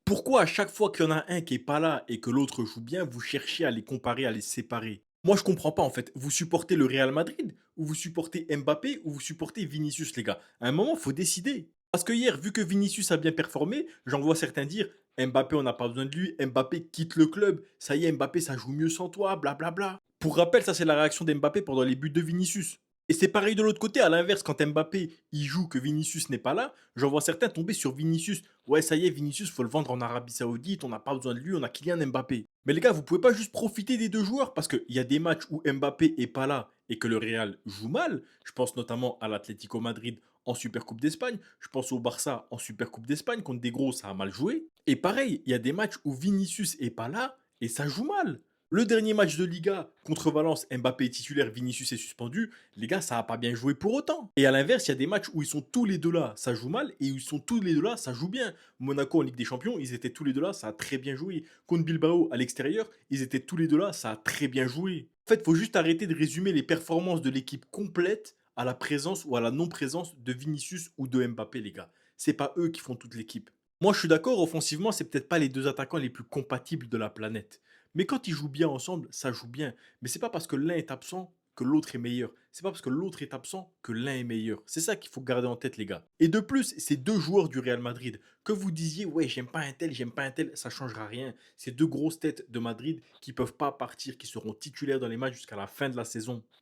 Pourquoi à chaque fois qu'il y en a un qui est pas là et que l'autre joue bien, vous cherchez à les comparer, à les séparer? Moi, je comprends pas en fait. Vous supportez le Real Madrid ou vous supportez Mbappé ou vous supportez Vinicius, les gars? À un moment, faut décider. Parce que hier, vu que Vinicius a bien performé, j'en vois certains dire Mbappé, on n'a pas besoin de lui, Mbappé quitte le club, ça y est, Mbappé, ça joue mieux sans toi, blablabla. Pour rappel, ça c'est la réaction d'Mbappé pendant les buts de Vinicius. Et c'est pareil de l'autre côté, à l'inverse, quand Mbappé il joue que Vinicius n'est pas là, j'en vois certains tomber sur Vinicius. Ouais, ça y est, Vinicius, faut le vendre en Arabie Saoudite, on n'a pas besoin de lui, on a Kylian Mbappé. Mais les gars, vous pouvez pas juste profiter des deux joueurs parce qu'il y a des matchs où Mbappé est pas là et que le Real joue mal. Je pense notamment à l'Atlético Madrid en Supercoupe d'Espagne. Je pense au Barça en Supercoupe d'Espagne contre des gros, ça a mal joué. Et pareil, il y a des matchs où Vinicius est pas là et ça joue mal. Le dernier match de Liga contre Valence, Mbappé est titulaire, Vinicius est suspendu. Les gars, ça a pas bien joué pour autant. Et à l'inverse, il y a des matchs où ils sont tous les deux là, ça joue mal, et où ils sont tous les deux là, ça joue bien. Monaco en Ligue des Champions, ils étaient tous les deux là, ça a très bien joué. Contre Bilbao à l'extérieur, ils étaient tous les deux là, ça a très bien joué. En fait, il faut juste arrêter de résumer les performances de l'équipe complète à la présence ou à la non-présence de Vinicius ou de Mbappé, les gars. C'est pas eux qui font toute l'équipe. Moi, je suis d'accord, offensivement, c'est peut-être pas les deux attaquants les plus compatibles de la planète. Mais quand ils jouent bien ensemble, ça joue bien. Mais c'est pas parce que l'un est absent que l'autre est meilleur. C'est pas parce que l'autre est absent que l'un est meilleur. C'est ça qu'il faut garder en tête, les gars. Et de plus, ces deux joueurs du Real Madrid, que vous disiez, ouais, j'aime pas un tel, j'aime pas un tel, ça changera rien. Ces deux grosses têtes de Madrid qui peuvent pas partir, qui seront titulaires dans les matchs jusqu'à la fin de la saison.